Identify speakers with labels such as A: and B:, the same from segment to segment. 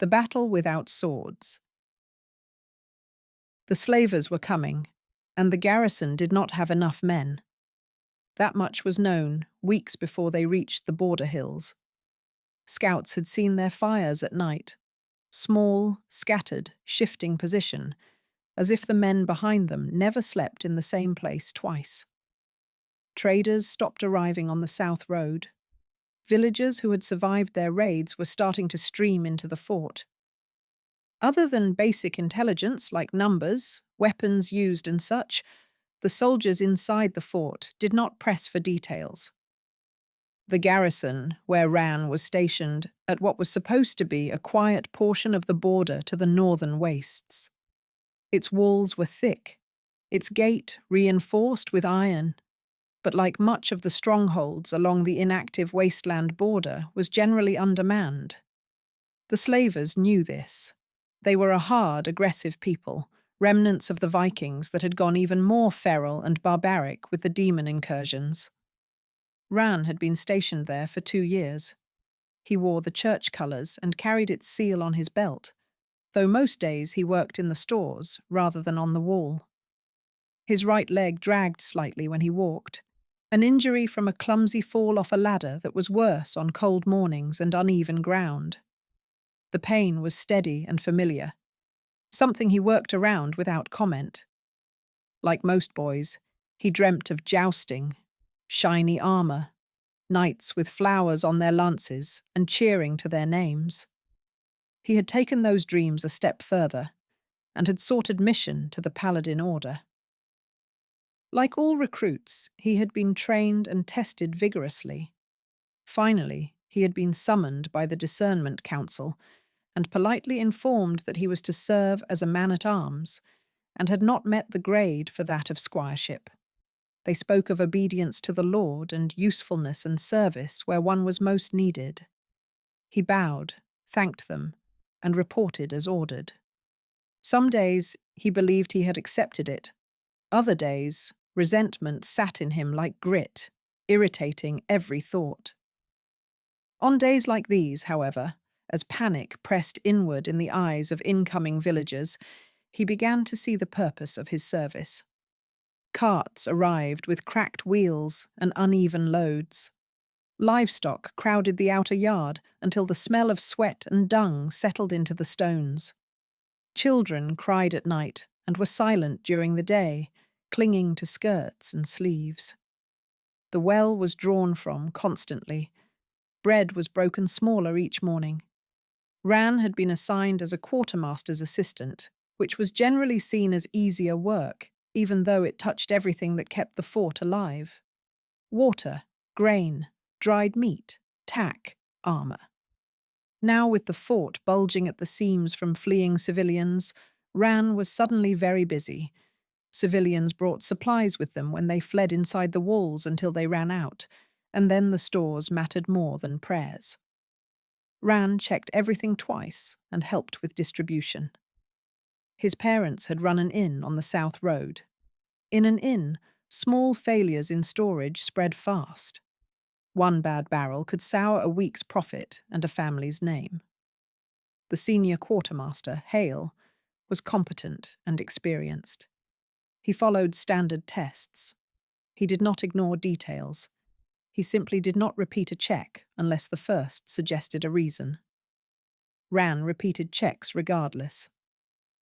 A: The battle without swords. The slavers were coming, and the garrison did not have enough men. That much was known weeks before they reached the border hills. Scouts had seen their fires at night, small, scattered, shifting position, as if the men behind them never slept in the same place twice. Traders stopped arriving on the south road. Villagers who had survived their raids were starting to stream into the fort. Other than basic intelligence like numbers, weapons used and such, the soldiers inside the fort did not press for details. The garrison, where Ran was stationed, at what was supposed to be a quiet portion of the border to the northern wastes. Its walls were thick, its gate reinforced with iron, but like much of the strongholds along the inactive wasteland border, was generally undermanned. The slavers knew this. They were a hard, aggressive people, remnants of the Vikings that had gone even more feral and barbaric with the demon incursions. Ran had been stationed there for 2 years. He wore the church colours and carried its seal on his belt, though most days he worked in the stores rather than on the wall. His right leg dragged slightly when he walked, an injury from a clumsy fall off a ladder that was worse on cold mornings and uneven ground. The pain was steady and familiar, something he worked around without comment. Like most boys, he dreamt of jousting, shiny armour, knights with flowers on their lances and cheering to their names. He had taken those dreams a step further and had sought admission to the paladin order. Like all recruits, he had been trained and tested vigorously. Finally, he had been summoned by the Discernment Council and politely informed that he was to serve as a man-at-arms and had not met the grade for that of squireship. They spoke of obedience to the Lord and usefulness and service where one was most needed. He bowed, thanked them, and reported as ordered. Some days he believed he had accepted it. Other days, resentment sat in him like grit, irritating every thought. On days like these, however, as panic pressed inward in the eyes of incoming villagers, he began to see the purpose of his service. Carts arrived with cracked wheels and uneven loads. Livestock crowded the outer yard until the smell of sweat and dung settled into the stones. Children cried at night and were silent during the day, clinging to skirts and sleeves. The well was drawn from constantly. Bread was broken smaller each morning. Ran had been assigned as a quartermaster's assistant, which was generally seen as easier work, even though it touched everything that kept the fort alive. Water, grain, dried meat, tack, armour. Now with the fort bulging at the seams from fleeing civilians, Ran was suddenly very busy. Civilians brought supplies with them when they fled inside the walls until they ran out, and then the stores mattered more than prayers. Ran checked everything twice and helped with distribution. His parents had run an inn on the south road. In an inn, small failures in storage spread fast. One bad barrel could sour a week's profit and a family's name. The senior quartermaster, Hale, was competent and experienced. He followed standard tests. He did not ignore details. He simply did not repeat a check unless the first suggested a reason. Ran repeated checks regardless.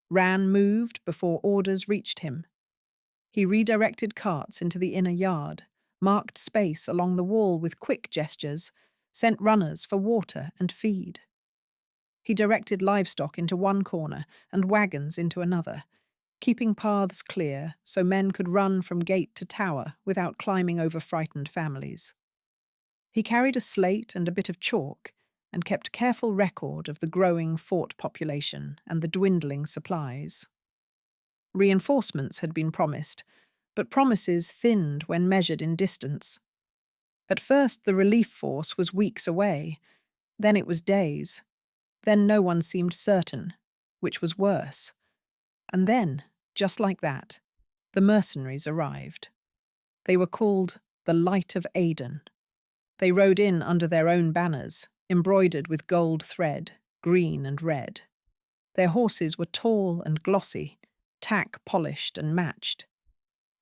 A: Ran moved before orders reached him. He redirected carts into the inner yard, marked space along the wall with quick gestures, sent runners for water and feed. He directed livestock into one corner and wagons into another, keeping paths clear so men could run from gate to tower without climbing over frightened families. He carried a slate and a bit of chalk and kept careful record of the growing fort population and the dwindling supplies. Reinforcements had been promised, but promises thinned when measured in distance. At first the relief force was weeks away, then it was days, then no one seemed certain, which was worse. And then, just like that, the mercenaries arrived. They were called the Light of Aden. They rode in under their own banners, embroidered with gold thread, green and red. Their horses were tall and glossy, tack polished and matched.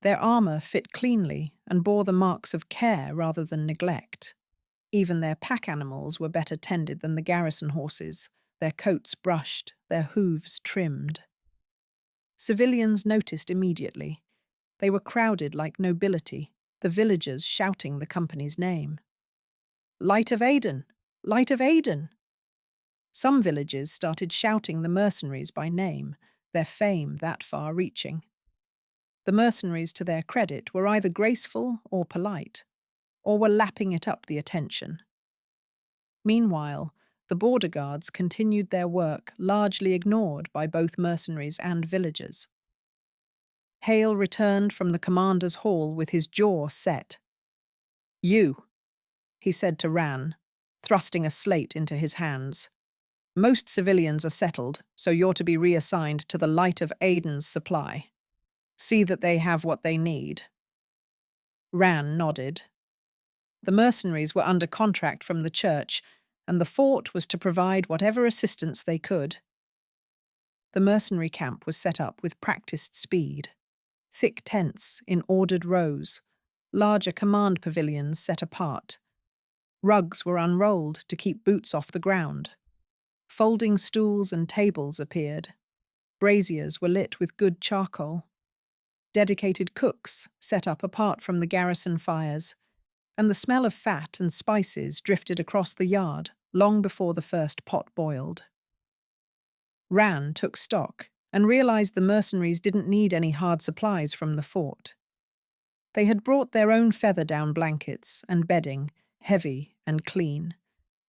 A: Their armor fit cleanly and bore the marks of care rather than neglect. Even their pack animals were better tended than the garrison horses, their coats brushed, their hooves trimmed. Civilians noticed immediately. They were crowded like nobility, the villagers shouting the company's name. "Light of Aden! Light of Aden!" Some villages started shouting the mercenaries by name, their fame that far-reaching. The mercenaries, to their credit, were either graceful or polite, or were lapping it up the attention. Meanwhile, the border guards continued their work, largely ignored by both mercenaries and villagers. Hale returned from the commander's hall with his jaw set. "You," he said to Ran, thrusting a slate into his hands. "Most civilians are settled, so you're to be reassigned to the Light of Aiden's supply. See that they have what they need." Ran nodded. The mercenaries were under contract from the church, and the fort was to provide whatever assistance they could. The mercenary camp was set up with practiced speed. Thick tents in ordered rows, larger command pavilions set apart. Rugs were unrolled to keep boots off the ground. Folding stools and tables appeared. Braziers were lit with good charcoal. Dedicated cooks set up apart from the garrison fires, and the smell of fat and spices drifted across the yard long before the first pot boiled. Ran took stock and realized the mercenaries didn't need any hard supplies from the fort. They had brought their own feather-down blankets and bedding, heavy and clean.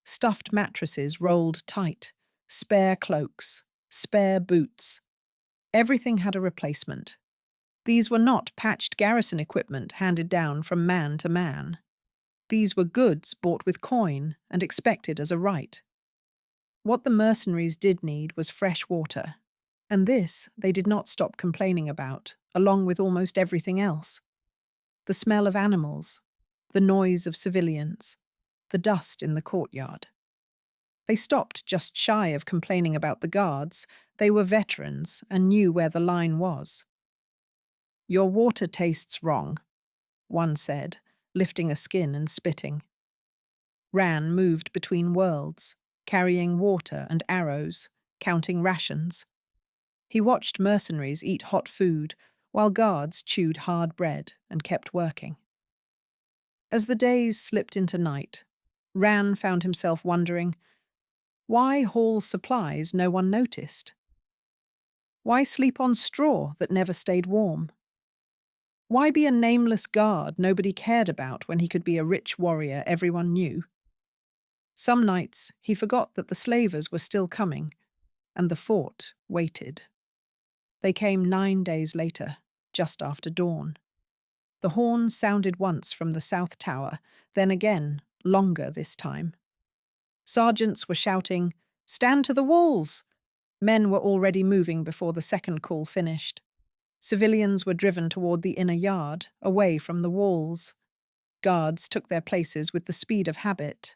A: Stuffed mattresses rolled tight, spare cloaks, spare boots. Everything had a replacement. These were not patched garrison equipment handed down from man to man. These were goods bought with coin and expected as a right. What the mercenaries did need was fresh water, and this they did not stop complaining about, along with almost everything else. The smell of animals, the noise of civilians, the dust in the courtyard. They stopped just shy of complaining about the guards. They were veterans and knew where the line was. "Your water tastes wrong," one said, lifting a skin and spitting. Ran moved between worlds, carrying water and arrows, counting rations. He watched mercenaries eat hot food, while guards chewed hard bread and kept working. As the days slipped into night, Ran found himself wondering, why haul supplies no one noticed? Why sleep on straw that never stayed warm? Why be a nameless guard nobody cared about when he could be a rich warrior everyone knew? Some nights he forgot that the slavers were still coming, and the fort waited. They came 9 days later, just after dawn. The horn sounded once from the south tower, then again, longer this time. Sergeants were shouting, "Stand to the walls!" Men were already moving before the second call finished. Civilians were driven toward the inner yard, away from the walls. Guards took their places with the speed of habit.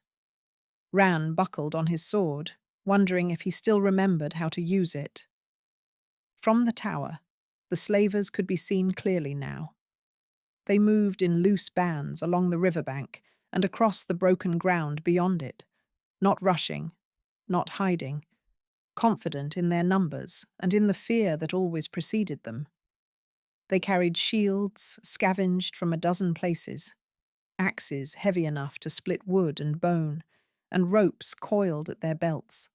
A: Ran buckled on his sword, wondering if he still remembered how to use it. From the tower, the slavers could be seen clearly now. They moved in loose bands along the riverbank and across the broken ground beyond it, not rushing, not hiding, confident in their numbers and in the fear that always preceded them. They carried shields scavenged from a dozen places, axes heavy enough to split wood and bone, and ropes coiled at their belts.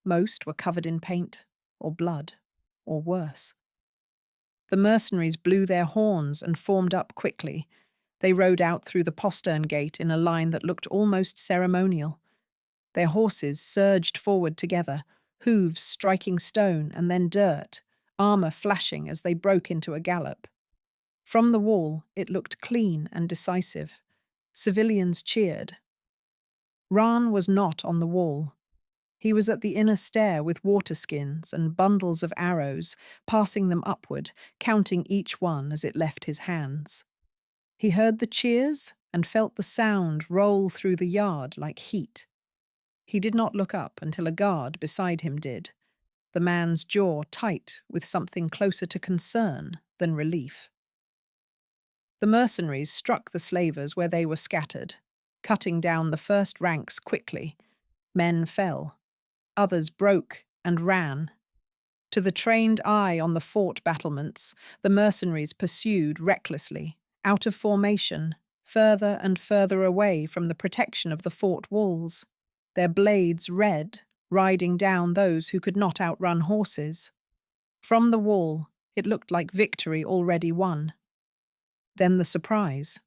A: Most were covered in paint, or blood, or worse. The mercenaries blew their horns and formed up quickly. They rode out through the postern gate in a line that looked almost ceremonial. Their horses surged forward together, hooves striking stone and then dirt, armor flashing as they broke into a gallop. From the wall, it looked clean and decisive. Civilians cheered. Ran was not on the wall. He was at the inner stair with water skins and bundles of arrows, passing them upward, counting each one as it left his hands. He heard the cheers and felt the sound roll through the yard like heat. He did not look up until a guard beside him did, the man's jaw tight with something closer to concern than relief. The mercenaries struck the slavers where they were scattered, cutting down the first ranks quickly. Men fell, others broke and ran. To the trained eye on the fort battlements, the mercenaries pursued recklessly, out of formation, further and further away from the protection of the fort walls, their blades red, riding down those who could not outrun horses. From the wall, it looked like victory already won. Then the surprise.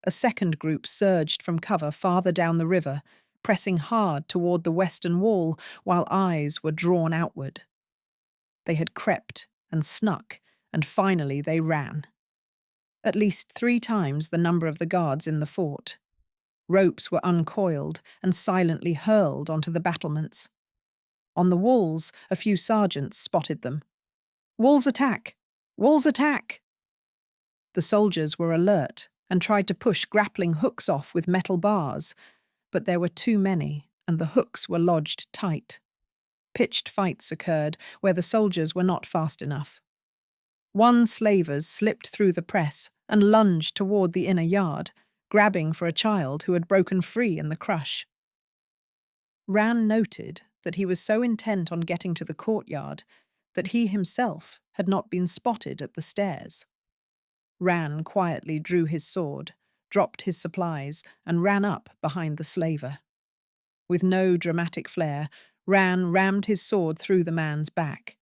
A: A second group surged from cover farther down the river, pressing hard toward the western wall while eyes were drawn outward. They had crept and snuck, and finally they ran. At least 3 times the number of the guards in the fort. Ropes were uncoiled and silently hurled onto the battlements. On the walls, a few sergeants spotted them. "Walls attack! Walls attack!" The soldiers were alert and tried to push grappling hooks off with metal bars, but there were too many, and the hooks were lodged tight. Pitched fights occurred where the soldiers were not fast enough. One slavers slipped through the press and lunged toward the inner yard, grabbing for a child who had broken free in the crush. Ran noted that he was so intent on getting to the courtyard that he himself had not been spotted at the stairs. Ran quietly drew his sword, dropped his supplies, and ran up behind the slaver. With no dramatic flair, Ran rammed his sword through the man's back.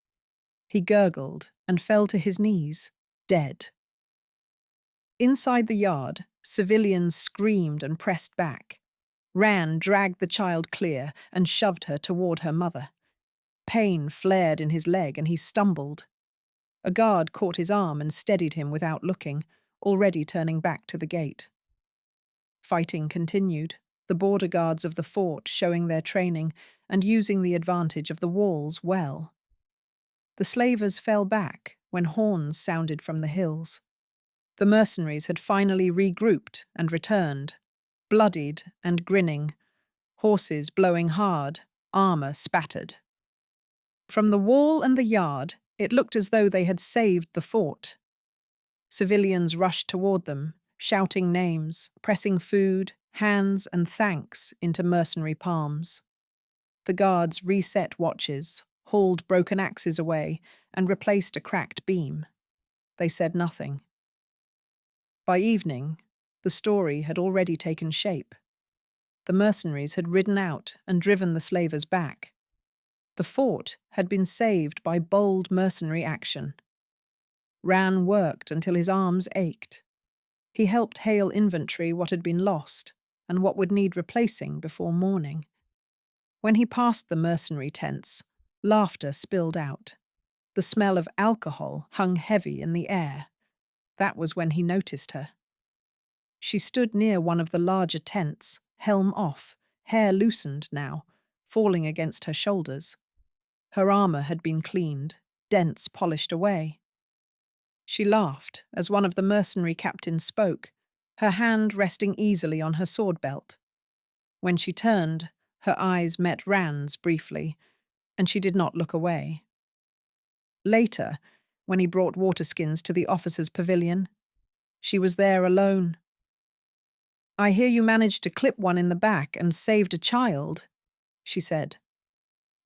A: He gurgled and fell to his knees, dead. Inside the yard, civilians screamed and pressed back. Ran dragged the child clear and shoved her toward her mother. Pain flared in his leg and he stumbled. A guard caught his arm and steadied him without looking, already turning back to the gate. Fighting continued, the border guards of the fort showing their training and using the advantage of the walls well. The slavers fell back when horns sounded from the hills. The mercenaries had finally regrouped and returned, bloodied and grinning, horses blowing hard, armor spattered. From the wall and the yard, it looked as though they had saved the fort. Civilians rushed toward them, shouting names, pressing food, hands and thanks into mercenary palms. The guards reset watches, hauled broken axes away, and replaced a cracked beam. They said nothing. By evening, the story had already taken shape. The mercenaries had ridden out and driven the slavers back. The fort had been saved by bold mercenary action. Ran worked until his arms ached. He helped hail inventory what had been lost and what would need replacing before morning. When he passed the mercenary tents, laughter spilled out. The smell of alcohol hung heavy in the air. That was when he noticed her. She stood near one of the larger tents, helm off, hair loosened now, falling against her shoulders. Her armor had been cleaned, dents polished away. She laughed as one of the mercenary captains spoke, her hand resting easily on her sword belt. When she turned, her eyes met Ran's briefly, and she did not look away. Later, when he brought waterskins to the officers' pavilion, she was there alone. "I hear you managed to clip one in the back and saved a child," she said.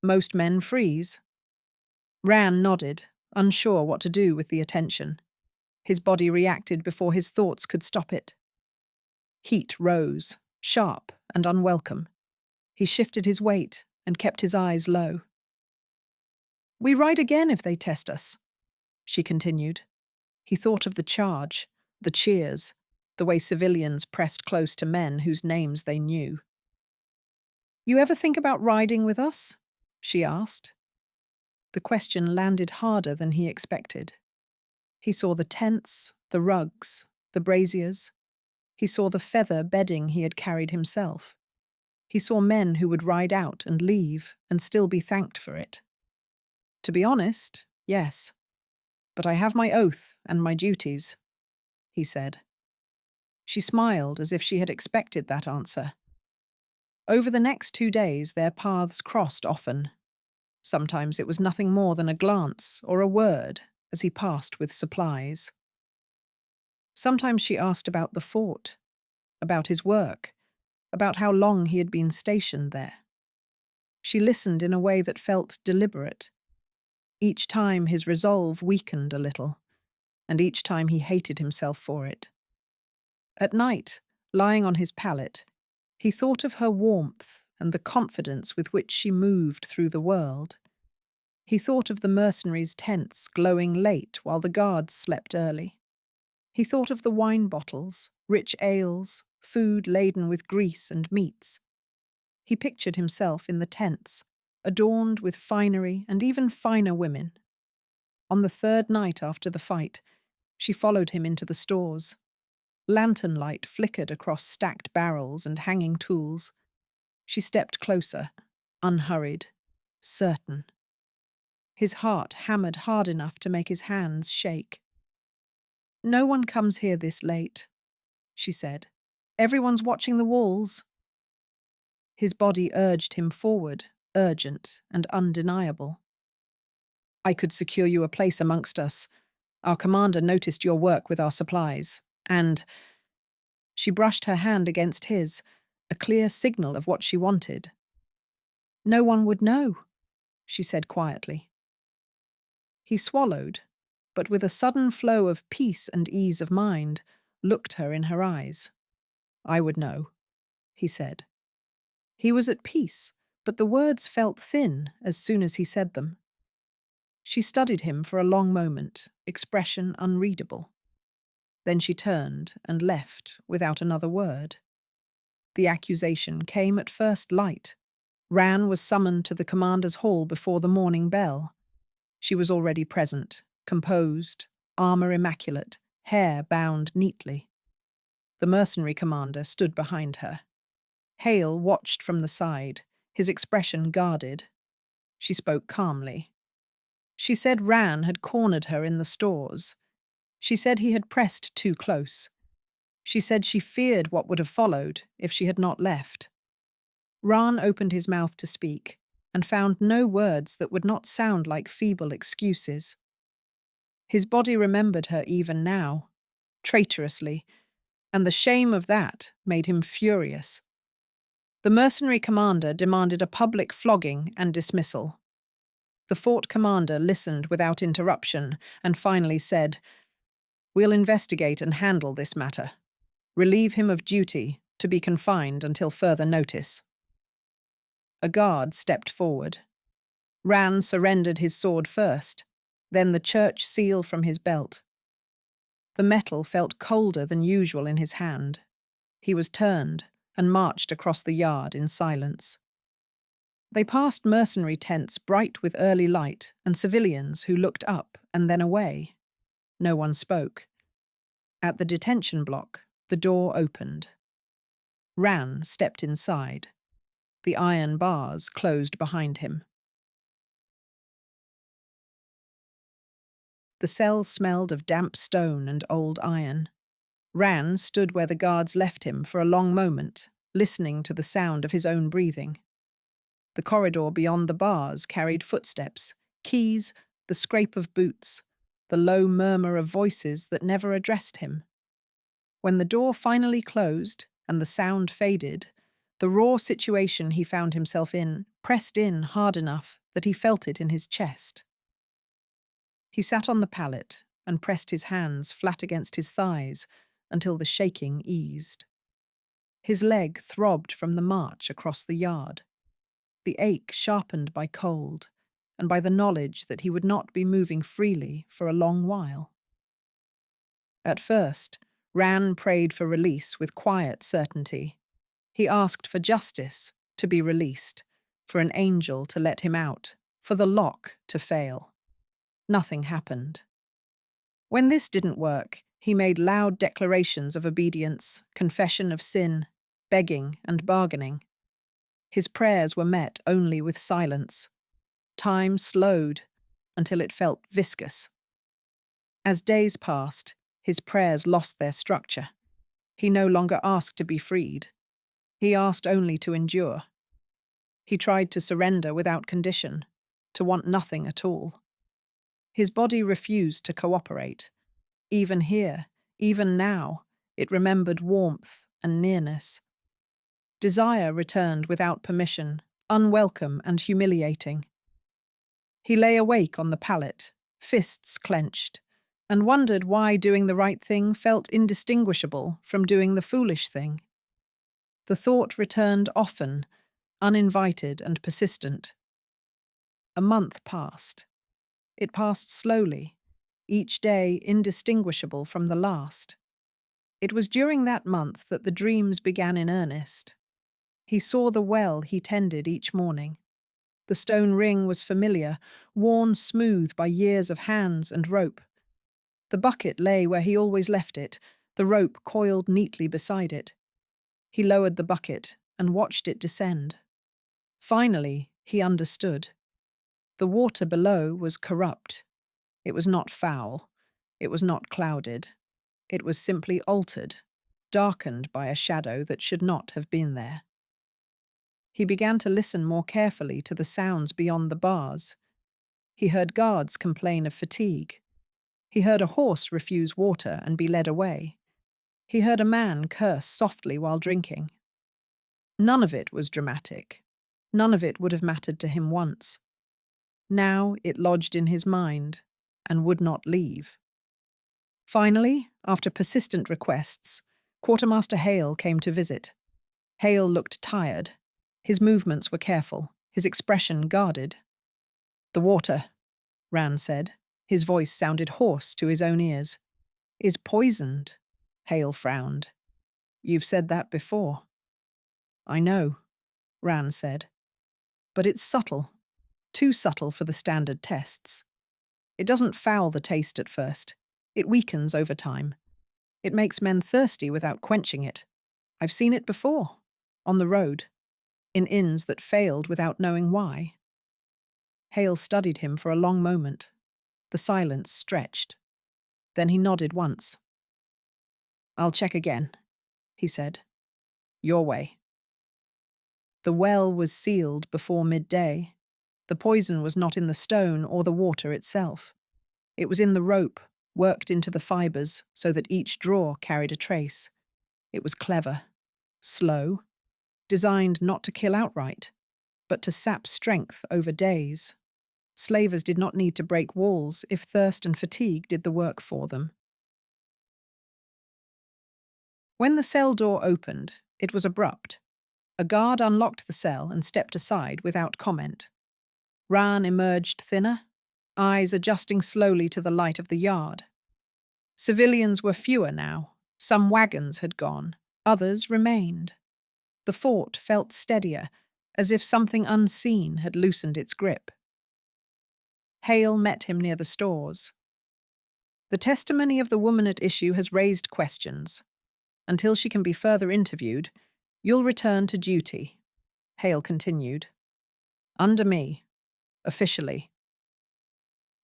A: "Most men freeze." Ran nodded, unsure what to do with the attention. His body reacted before his thoughts could stop it. Heat rose, sharp and unwelcome. He shifted his weight and kept his eyes low. "We ride again if they test us," she continued. He thought of the charge, the cheers, the way civilians pressed close to men whose names they knew. "You ever think about riding with us?" she asked. The question landed harder than he expected. He saw the tents, the rugs, the braziers. He saw the feather bedding he had carried himself. He saw men who would ride out and leave and still be thanked for it. "To be honest, yes. But I have my oath and my duties," he said. She smiled as if she had expected that answer. Over the next 2 days, their paths crossed often. Sometimes it was nothing more than a glance or a word as he passed with supplies. Sometimes she asked about the fort, about his work, about how long he had been stationed there. She listened in a way that felt deliberate. Each time his resolve weakened a little, and each time he hated himself for it. At night, lying on his pallet, he thought of her warmth and the confidence with which she moved through the world. He thought of the mercenaries' tents glowing late while the guards slept early. He thought of the wine bottles, rich ales, food laden with grease and meats. He pictured himself in the tents, adorned with finery and even finer women. On the third night after the fight, she followed him into the stores. Lantern light flickered across stacked barrels and hanging tools. She stepped closer, unhurried, certain. His heart hammered hard enough to make his hands shake. "No one comes here this late," she said. "Everyone's watching the walls." His body urged him forward, urgent and undeniable. "I could secure you a place amongst us. Our commander noticed your work with our supplies, and—" She brushed her hand against his, a clear signal of what she wanted. "No one would know," she said quietly. He swallowed, but with a sudden flow of peace and ease of mind, looked her in her eyes. "I would know," he said. He was at peace, but the words felt thin as soon as he said them. She studied him for a long moment, expression unreadable. Then she turned and left without another word. The accusation came at first light. Ran was summoned to the commander's hall before the morning bell. She was already present, composed, armor immaculate, hair bound neatly. The mercenary commander stood behind her. Hale watched from the side, his expression guarded. She spoke calmly. She said Ran had cornered her in the stores. She said he had pressed too close. She said she feared what would have followed if she had not left. Ran opened his mouth to speak, and found no words that would not sound like feeble excuses. His body remembered her even now, traitorously, and the shame of that made him furious. The mercenary commander demanded a public flogging and dismissal. The fort commander listened without interruption and finally said, "We'll investigate and handle this matter. Relieve him of duty, to be confined until further notice." A guard stepped forward. Ran surrendered his sword first, then the church seal from his belt. The metal felt colder than usual in his hand. He was turned and marched across the yard in silence. They passed mercenary tents bright with early light and civilians who looked up and then away. No one spoke. At the detention block, the door opened. Ran stepped inside. The iron bars closed behind him. The cell smelled of damp stone and old iron. Ran stood where the guards left him for a long moment, listening to the sound of his own breathing. The corridor beyond the bars carried footsteps, keys, the scrape of boots, the low murmur of voices that never addressed him. When the door finally closed and the sound faded, the raw situation he found himself in pressed in hard enough that he felt it in his chest. He sat on the pallet and pressed his hands flat against his thighs until the shaking eased. His leg throbbed from the march across the yard, the ache sharpened by cold and by the knowledge that he would not be moving freely for a long while. At first, Ran prayed for release with quiet certainty. He asked for justice to be released, for an angel to let him out, for the lock to fail. Nothing happened. When this didn't work, he made loud declarations of obedience, confession of sin, begging and bargaining. His prayers were met only with silence. Time slowed until it felt viscous. As days passed, his prayers lost their structure. He no longer asked to be freed. He asked only to endure. He tried to surrender without condition, to want nothing at all. His body refused to cooperate. Even here, even now, it remembered warmth and nearness. Desire returned without permission, unwelcome and humiliating. He lay awake on the pallet, fists clenched, and wondered why doing the right thing felt indistinguishable from doing the foolish thing. The thought returned often, uninvited and persistent. A month passed. It passed slowly, each day indistinguishable from the last. It was during that month that the dreams began in earnest. He saw the well he tended each morning. The stone ring was familiar, worn smooth by years of hands and rope. The bucket lay where he always left it, the rope coiled neatly beside it. He lowered the bucket and watched it descend. Finally, he understood. The water below was corrupt. It was not foul. It was not clouded. It was simply altered, darkened by a shadow that should not have been there. He began to listen more carefully to the sounds beyond the bars. He heard guards complain of fatigue. He heard a horse refuse water and be led away. He heard a man curse softly while drinking. None of it was dramatic. None of it would have mattered to him once. Now it lodged in his mind and would not leave. Finally, after persistent requests, Quartermaster Hale came to visit. Hale looked tired. His movements were careful, his expression guarded. "The water," Ran said. His voice sounded hoarse to his own ears. "Is poisoned," Hale frowned. "You've said that before." "I know," Ran said. "But it's subtle. Too subtle for the standard tests. It doesn't foul the taste at first. It weakens over time. It makes men thirsty without quenching it. I've seen it before. On the road. In inns that failed without knowing why." Hale studied him for a long moment. The silence stretched. Then he nodded once. "I'll check again," he said. "Your way." The well was sealed before midday. The poison was not in the stone or the water itself. It was in the rope, worked into the fibers so that each drawer carried a trace. It was clever, slow, designed not to kill outright, but to sap strength over days. Slavers did not need to break walls if thirst and fatigue did the work for them. When the cell door opened, it was abrupt. A guard unlocked the cell and stepped aside without comment. Ran emerged thinner, eyes adjusting slowly to the light of the yard. Civilians were fewer now. Some wagons had gone. Others remained. The fort felt steadier, as if something unseen had loosened its grip. Hale met him near the stores. "The testimony of the woman at issue has raised questions. Until she can be further interviewed, you'll return to duty," Hale continued. "Under me. Officially."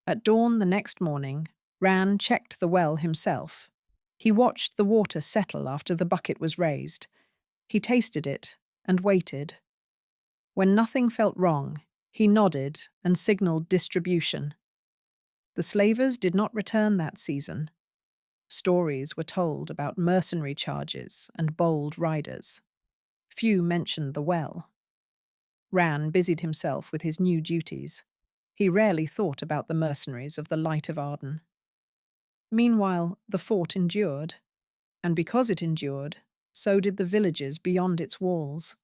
A: At dawn the next morning, Ran checked the well himself. He watched the water settle after the bucket was raised. He tasted it and waited. When nothing felt wrong, he nodded and signaled distribution. The slavers did not return that season. Stories were told about mercenary charges and bold riders. Few mentioned the well. Ran busied himself with his new duties. He rarely thought about the mercenaries of the Light of Arden. Meanwhile, the fort endured, and because it endured, so did the villages beyond its walls.